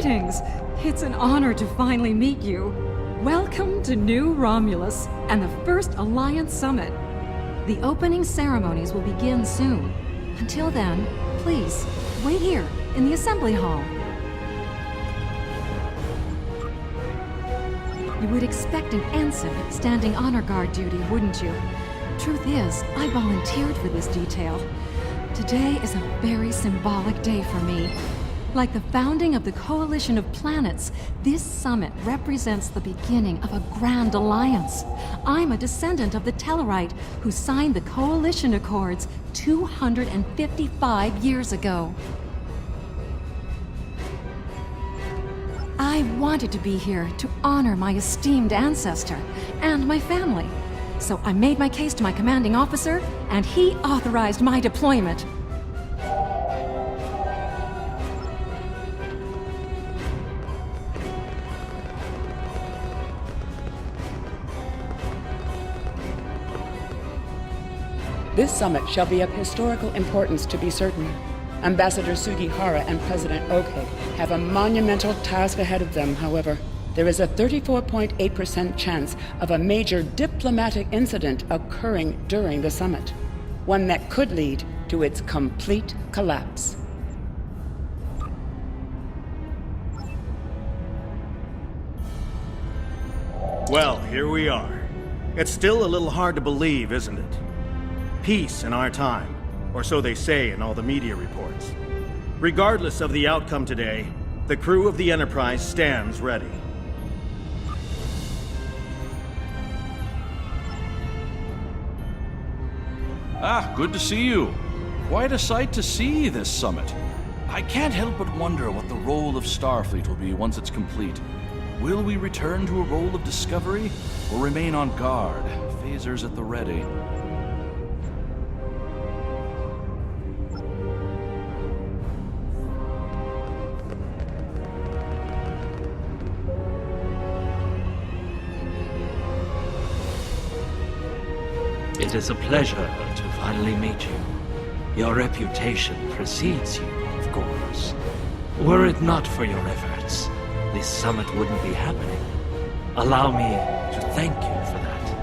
Greetings! It's an honor to finally meet you. Welcome to New Romulus and the first Alliance Summit. The opening ceremonies will begin soon. Until then, please, wait here in the assembly hall. You would expect an ensign standing honor guard duty, wouldn't you? Truth is, I volunteered for this detail. Today is a very symbolic day for me. Like the founding of the Coalition of Planets, this summit represents the beginning of a grand alliance. I'm a descendant of the Tellarite who signed the Coalition Accords 255 years ago. I wanted to be here to honor my esteemed ancestor and my family. So I made my case to my commanding officer, and he authorized my deployment. This summit shall be of historical importance, to be certain. Ambassador Sugihara and President Oke have a monumental task ahead of them, however. There is a 34.8% chance of a major diplomatic incident occurring during the summit, one that could lead to its complete collapse. Well, here we are. It's still a little hard to believe, isn't it? Peace in our time, or so they say in all the media reports. Regardless of the outcome today, the crew of the Enterprise stands ready. Ah, good to see you. Quite a sight to see, this summit. I can't help but wonder what the role of Starfleet will be once it's complete. Will we return to a role of discovery, or remain on guard, phasers at the ready? It is a pleasure to finally meet you. Your reputation precedes you, of course. Were it not for your efforts, this summit wouldn't be happening. Allow me to thank you for that,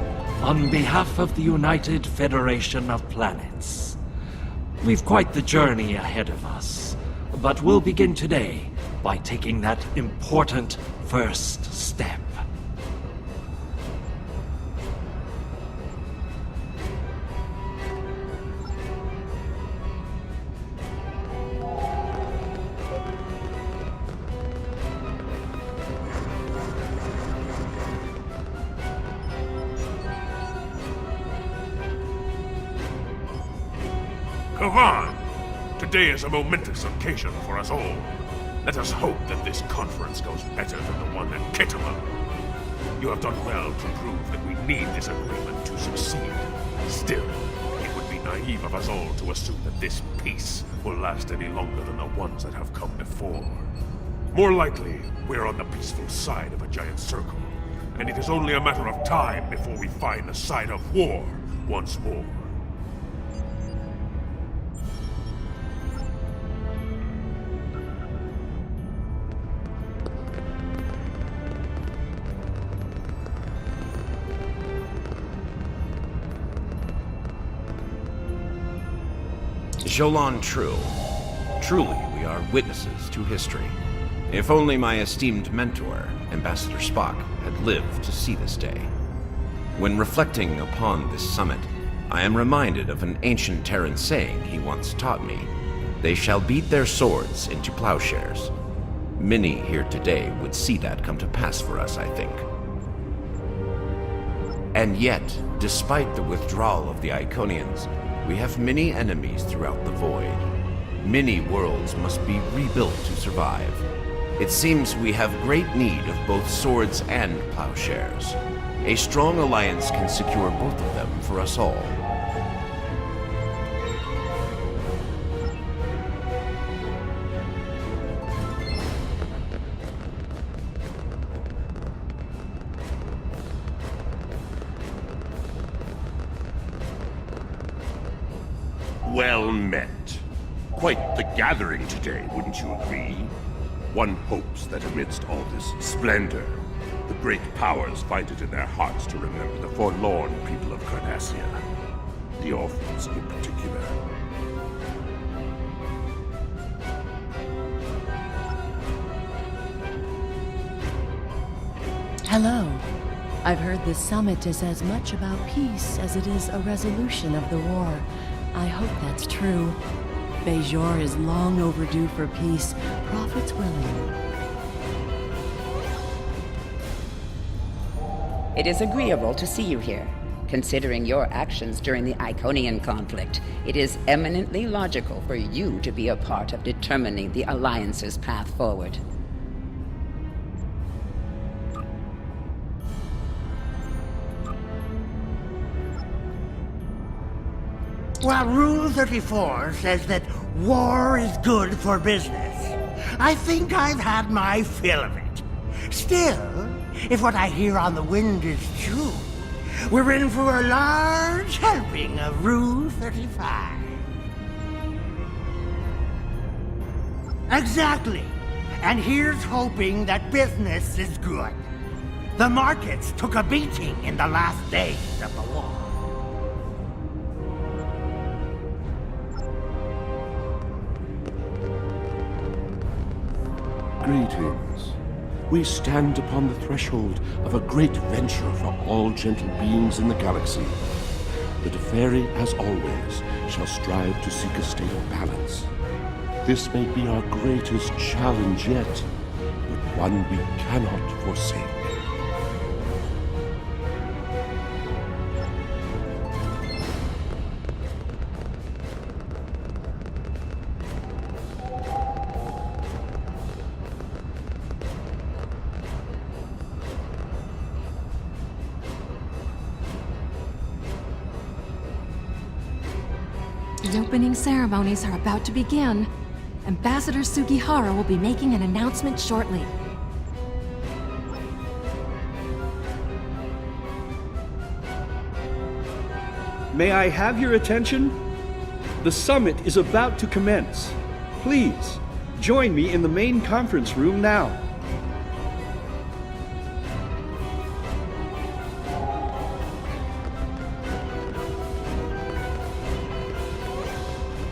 on behalf of the United Federation of Planets. We've quite the journey ahead of us, but we'll begin today by taking that important first step. Come on! Today is a momentous occasion for us all. Let us hope that this conference goes better than the one at Kittima. You have done well to prove that we need this agreement to succeed. Still, it would be naive of us all to assume that this peace will last any longer than the ones that have come before. More likely, we're on the peaceful side of a giant circle, and it is only a matter of time before we find the side of war once more. Jolan True. Truly, we are witnesses to history. If only my esteemed mentor, Ambassador Spock, had lived to see this day. When reflecting upon this summit, I am reminded of an ancient Terran saying he once taught me. They shall beat their swords into plowshares. Many here today would see that come to pass for us, I think. And yet, despite the withdrawal of the Iconians, we have many enemies throughout the void. Many worlds must be rebuilt to survive. It seems we have great need of both swords and plowshares. A strong alliance can secure both of them for us all. Well met. Quite the gathering today, wouldn't you agree? One hopes that amidst all this splendor, the great powers find it in their hearts to remember the forlorn people of Cardassia, the orphans in particular. Hello. I've heard this summit is as much about peace as it is a resolution of the war. I hope that's true. Bajor is long overdue for peace, prophets willing. It is agreeable to see you here. Considering your actions during the Iconian conflict, it is eminently logical for you to be a part of determining the Alliance's path forward. Well, Rule 34 says that war is good for business. I think I've had my fill of it. Still, if what I hear on the wind is true, we're in for a large helping of Rule 35. Exactly. And here's hoping that business is good. The markets took a beating in the last days of the war. Greetings. We stand upon the threshold of a great venture for all gentle beings in the galaxy. The Deferi, as always, shall strive to seek a state of balance. This may be our greatest challenge yet, but one we cannot forsake. The opening ceremonies are about to begin. Ambassador Sugihara will be making an announcement shortly. May I have your attention? The summit is about to commence. Please, join me in the main conference room now.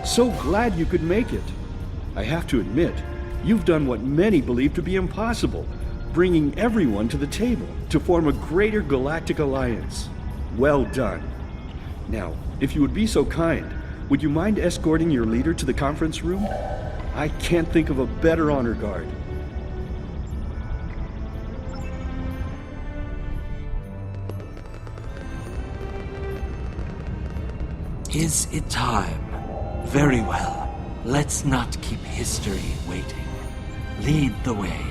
So glad you could make it. I have to admit, you've done what many believe to be impossible, bringing everyone to the table to form a greater galactic alliance. Well done. Now, if you would be so kind, would you mind escorting your leader to the conference room? I can't think of a better honor guard. Is it time? Very well. Let's not keep history waiting. Lead the way.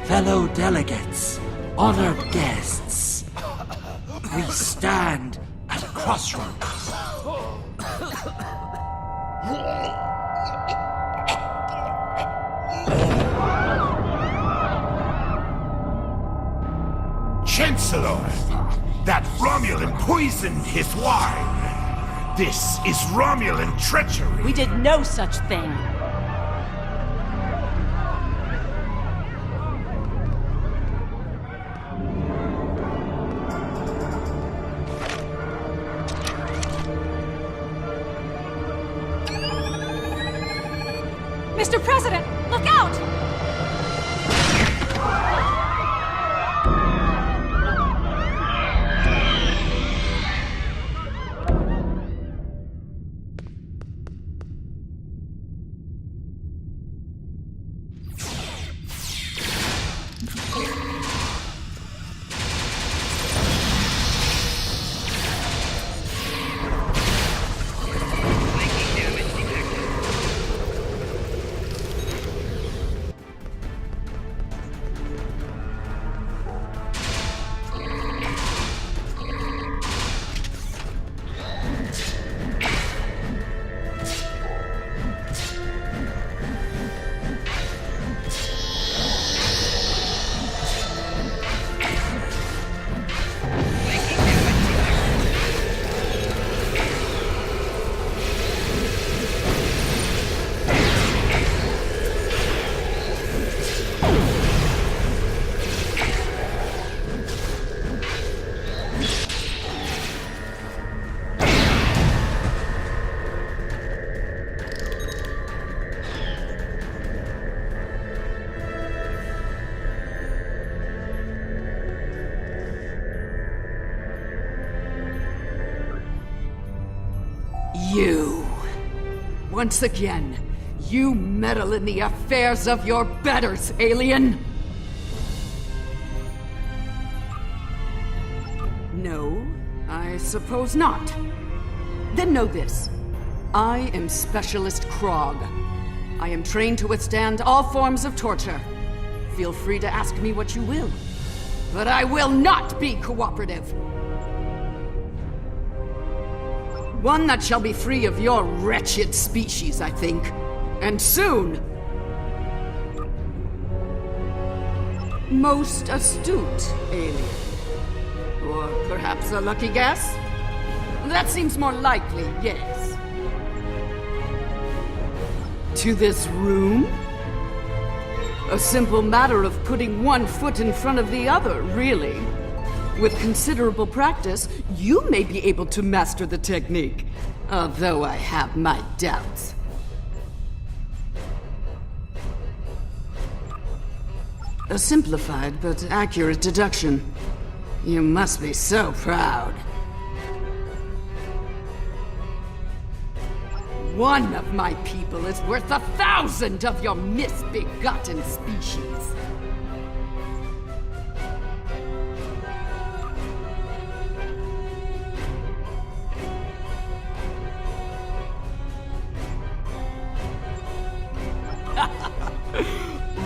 Fellow delegates, honored guests, we stand at a crossroads. Chancellor, that Romulan poisoned his wine. This is Romulan treachery. We did no such thing. Mr. President, look out! Once again, you meddle in the affairs of your betters, alien! No, I suppose not. Then know this. I am Specialist Krog. I am trained to withstand all forms of torture. Feel free to ask me what you will. But I will not be cooperative. One that shall be free of your wretched species, I think. And soon. Most astute, alien. Or perhaps a lucky guess? That seems more likely, yes. To this room? A simple matter of putting one foot in front of the other, really. With considerable practice, you may be able to master the technique, although I have my doubts. A simplified but accurate deduction. You must be so proud. One of my people is worth 1,000 of your misbegotten species.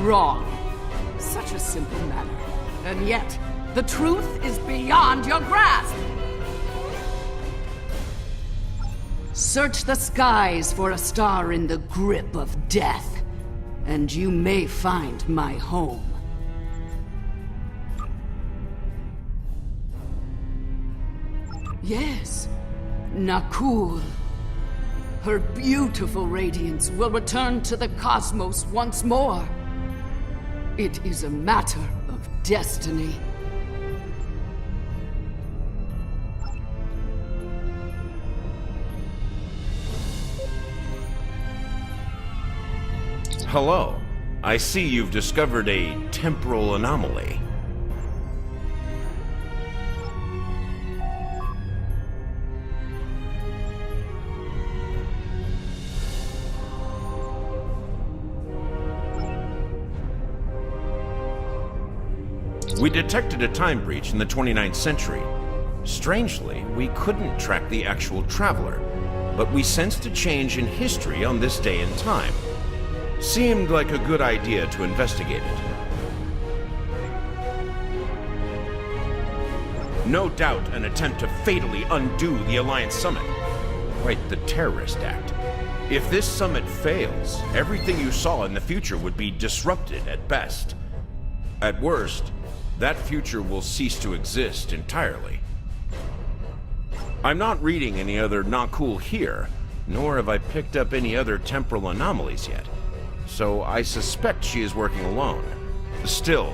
Wrong. Such a simple matter. And yet, the truth is beyond your grasp. Search the skies for a star in the grip of death, and you may find my home. Yes, Nakul. Her beautiful radiance will return to the cosmos once more. It is a matter of destiny. Hello. I see you've discovered a temporal anomaly. We detected a time breach in the 29th century. Strangely, we couldn't track the actual traveler, but we sensed a change in history on this day and time. Seemed like a good idea to investigate it. No doubt an attempt to fatally undo the Alliance Summit. Quite the terrorist act. If this summit fails, everything you saw in the future would be disrupted at best. At worst, that future will cease to exist entirely. I'm not reading any other Nakul here, nor have I picked up any other temporal anomalies yet. So I suspect she is working alone. Still,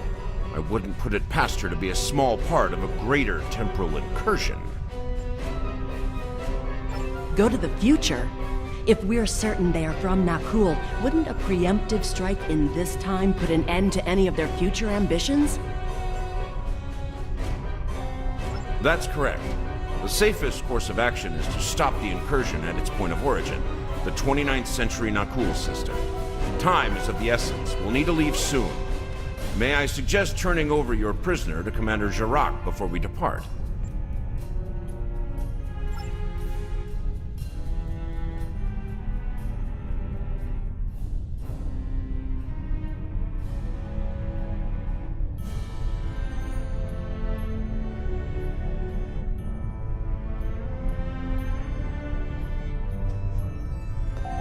I wouldn't put it past her to be a small part of a greater temporal incursion. Go to the future? If we're certain they are from Nakul, wouldn't a preemptive strike in this time put an end to any of their future ambitions? That's correct. The safest course of action is to stop the incursion at its point of origin, the 29th century Nakul system. Time is of the essence. We'll need to leave soon. May I suggest turning over your prisoner to Commander Jirac before we depart?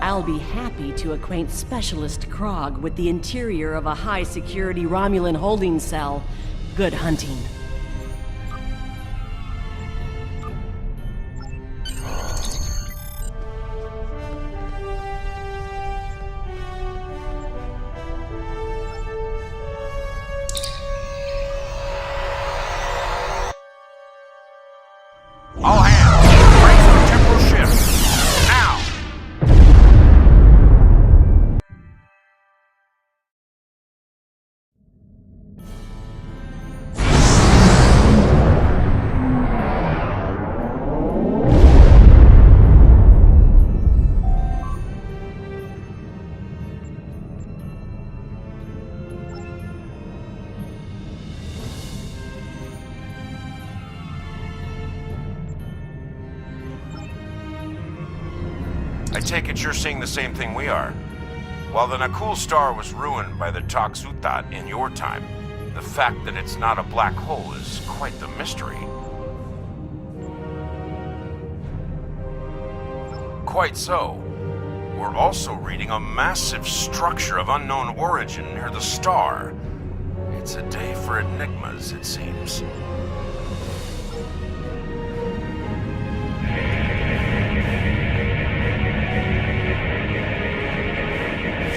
I'll be happy to acquaint Specialist Krog with the interior of a high-security Romulan holding cell. Good hunting. All hands, brace for temporal shift. Now! I take it you're seeing the same thing we are. While the Nakul star was ruined by the Toxutat in your time, the fact that it's not a black hole is quite the mystery. Quite so. We're also reading a massive structure of unknown origin near the star. It's a day for enigmas, it seems.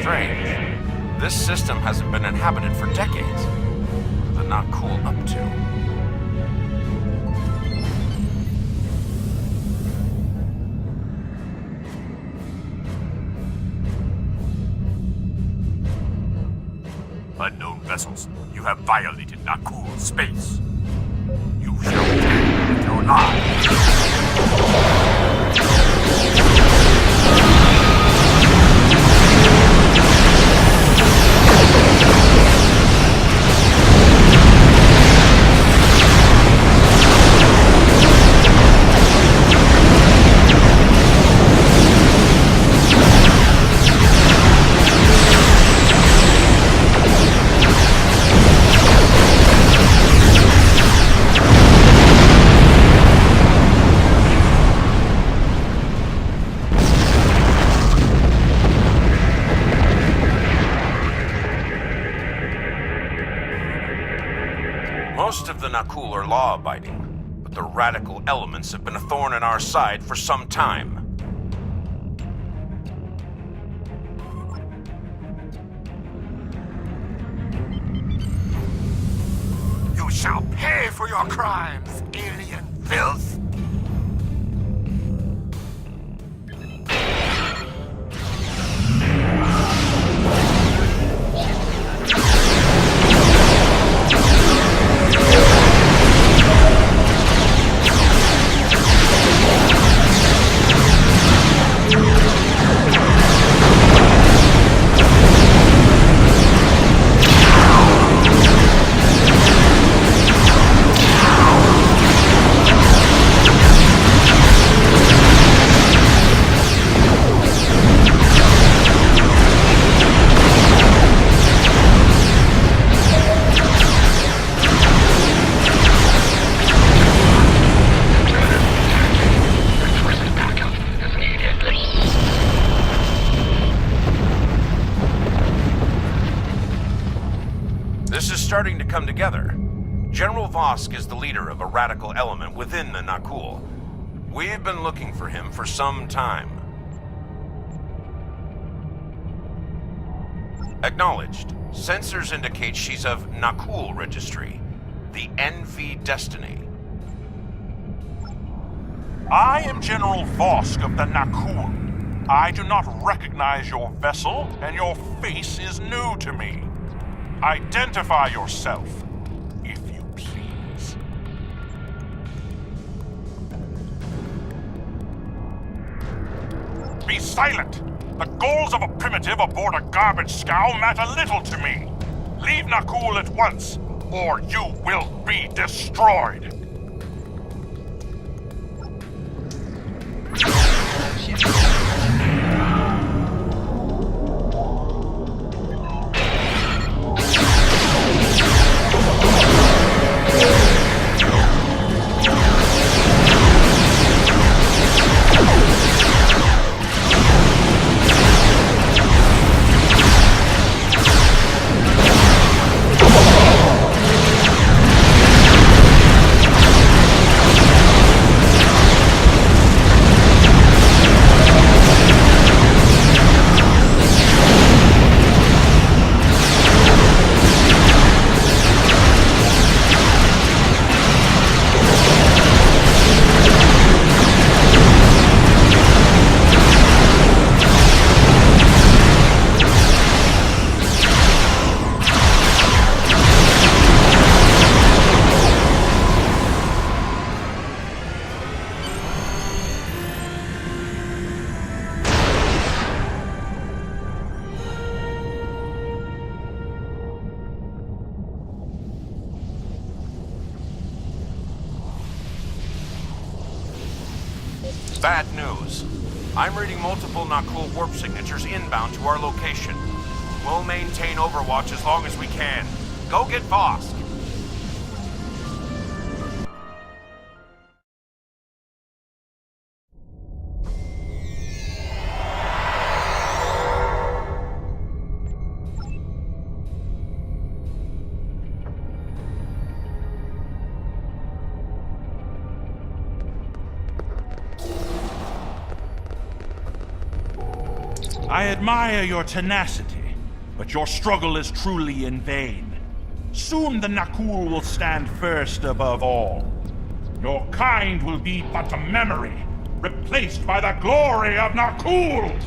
Strange. This system hasn't been inhabited for decades. What are the Nakul up to? Unknown vessels, you have violated Nakul space. You shall pay with your lives. Most of the Nakul are law-abiding, but the radical elements have been a thorn in our side for some time. You shall pay for your crimes, alien filth! Starting to come together. General Vosk is the leader of a radical element within the Nakul. We've been looking for him for some time. Acknowledged. Sensors indicate she's of Nakul registry. The NV Destiny. I am General Vosk of the Nakul. I do not recognize your vessel, and your face is new to me. Identify yourself, if you please. Be silent! The goals of a primitive aboard a garbage scow matter little to me. Leave Nakul at once, or you will be destroyed. Bad news. I'm reading multiple Nakul warp signatures inbound to our location. We'll maintain overwatch as long as we can. Go get Vosk. I admire your tenacity, but your struggle is truly in vain. Soon the Nakul will stand first above all. Your kind will be but a memory, replaced by the glory of Nakul!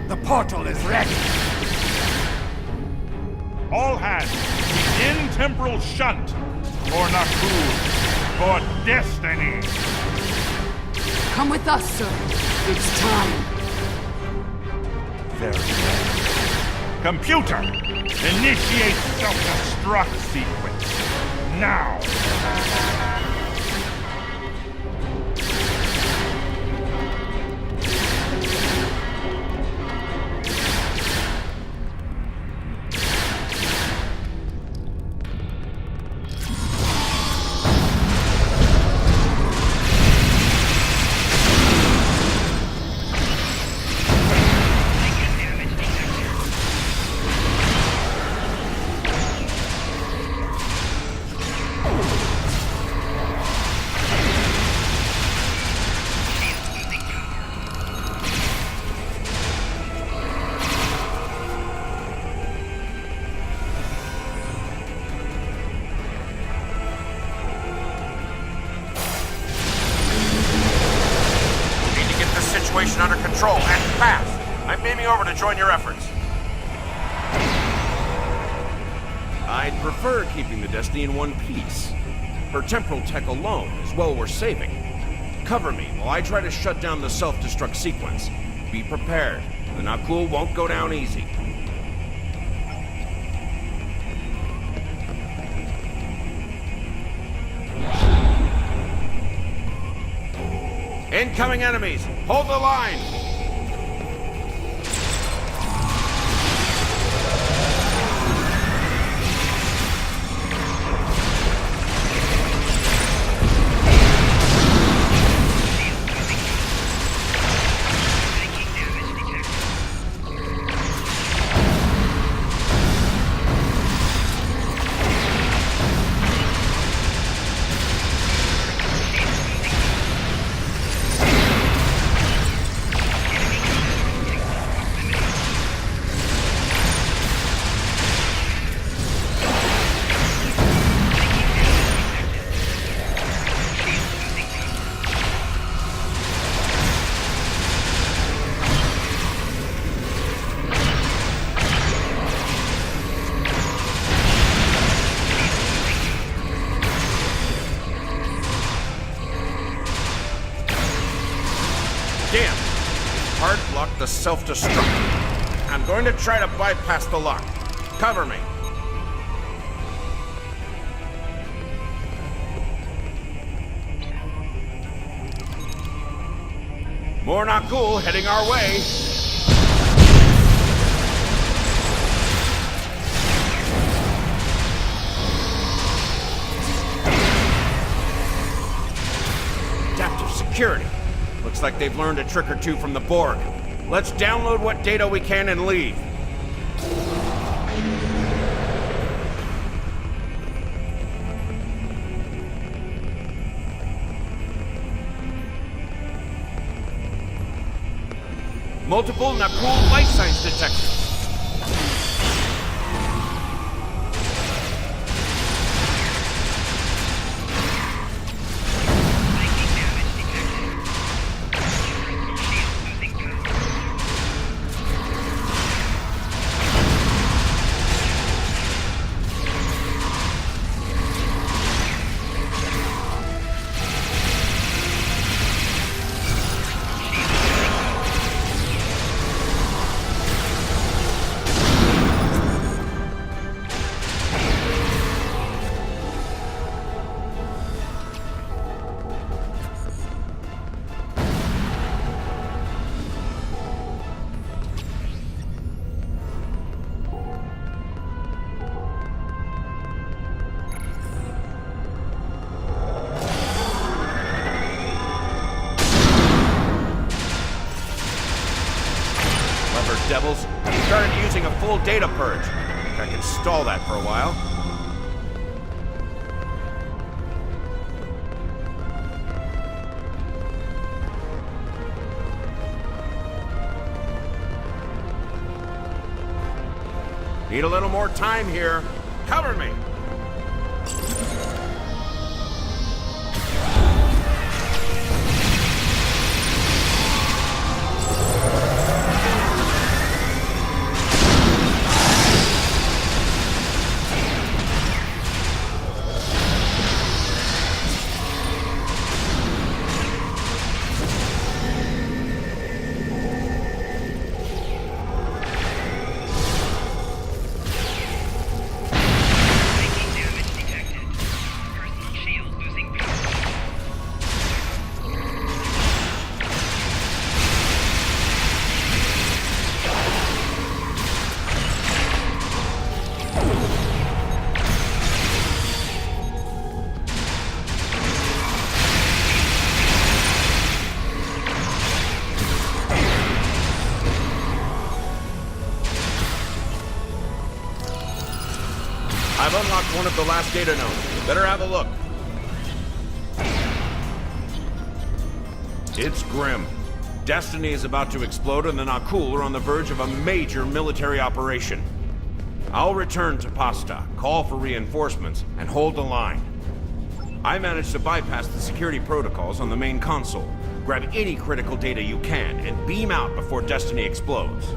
The portal is ready. All hands, begin temporal shunt. For Nakul, for destiny. Come with us, sir. It's time. Very well. Computer, initiate self-destruct sequence. Now. Under control, and fast. I'm beaming over to join your efforts. I'd prefer keeping the Destiny in one piece. For temporal tech alone is well worth saving. Cover me while I try to shut down the self-destruct sequence. Be prepared. The Nakul won't go down easy. Incoming enemies! Hold the line! Damn! Hard blocked the self-destruct. I'm going to try to bypass the lock. Cover me. More not cool heading our way. Adaptive security. Looks like they've learned a trick or two from the Borg. Let's download what data we can and leave. Multiple Nakul life signs detected. Devils, I started using a full data purge. I can stall that for a while. Need a little more time here. Cover me! I've unlocked one of the last data nodes. Better have a look. It's grim. Destiny is about to explode and the Nakul are on the verge of a major military operation. I'll return to Pasta, call for reinforcements, and hold the line. I managed to bypass the security protocols on the main console. Grab any critical data you can and beam out before Destiny explodes.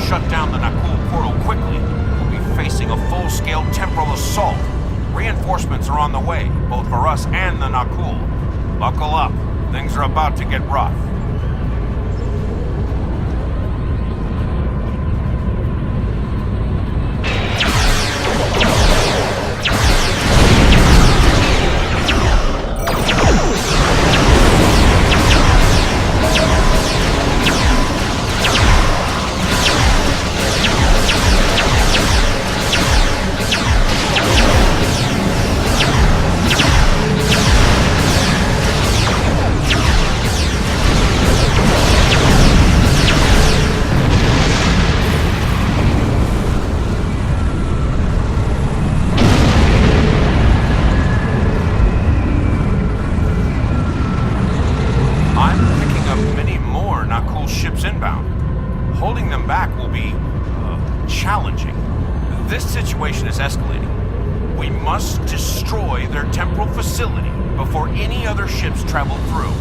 Shut down the Nakul portal quickly, we'll be facing a full-scale temporal assault. Reinforcements are on the way, both for us and the Nakul. Buckle up. Things are about to get rough. Holding them back will be challenging. This situation is escalating. We must destroy their temporal facility before any other ships travel through.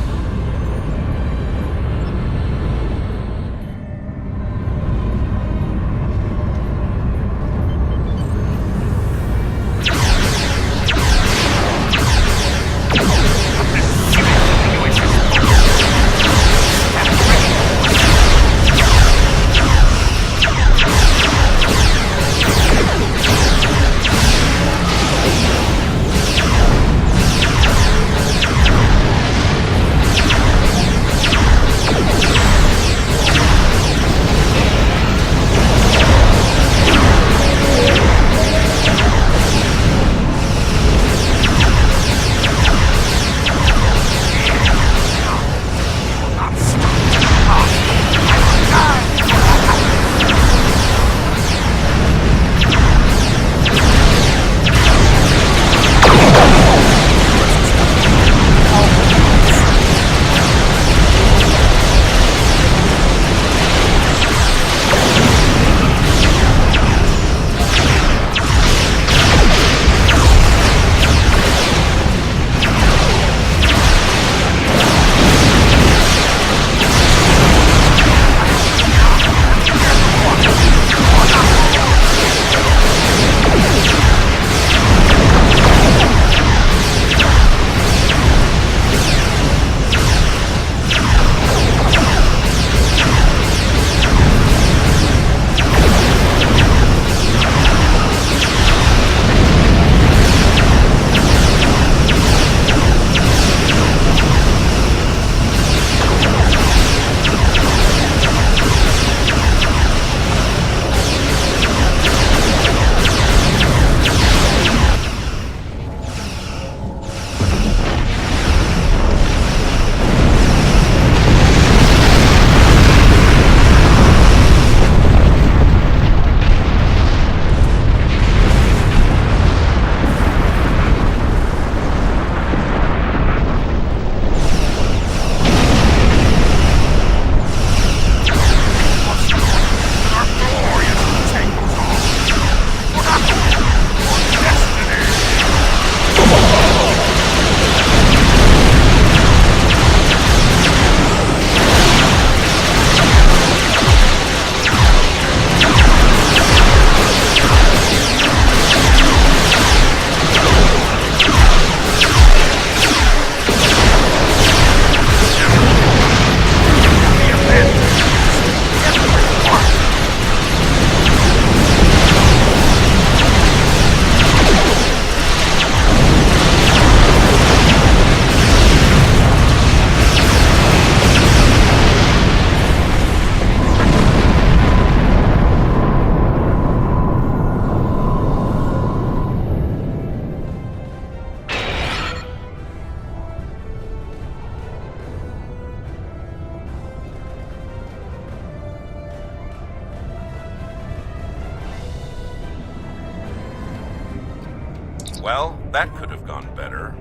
Well, that could have gone better.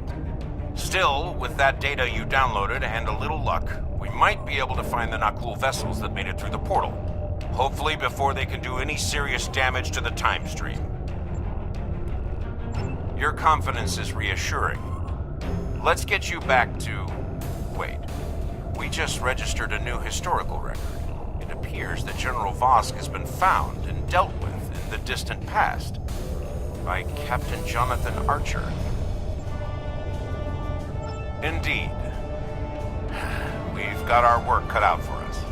Still, with that data you downloaded and a little luck, we might be able to find the Nakul vessels that made it through the portal. Hopefully before they can do any serious damage to the time stream. Your confidence is reassuring. Let's get you back to... Wait. We just registered a new historical record. It appears that General Vosk has been found and dealt with in the distant past by Captain Jonathan Archer. Indeed. got our work cut out for us.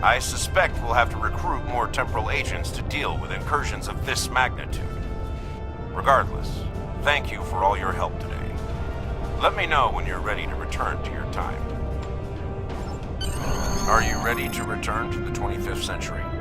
I suspect we'll have to recruit more temporal agents to deal with incursions of this magnitude. Regardless, thank you for all your help today. Let me know when you're ready to return to your time. Are you ready to return to the 25th century?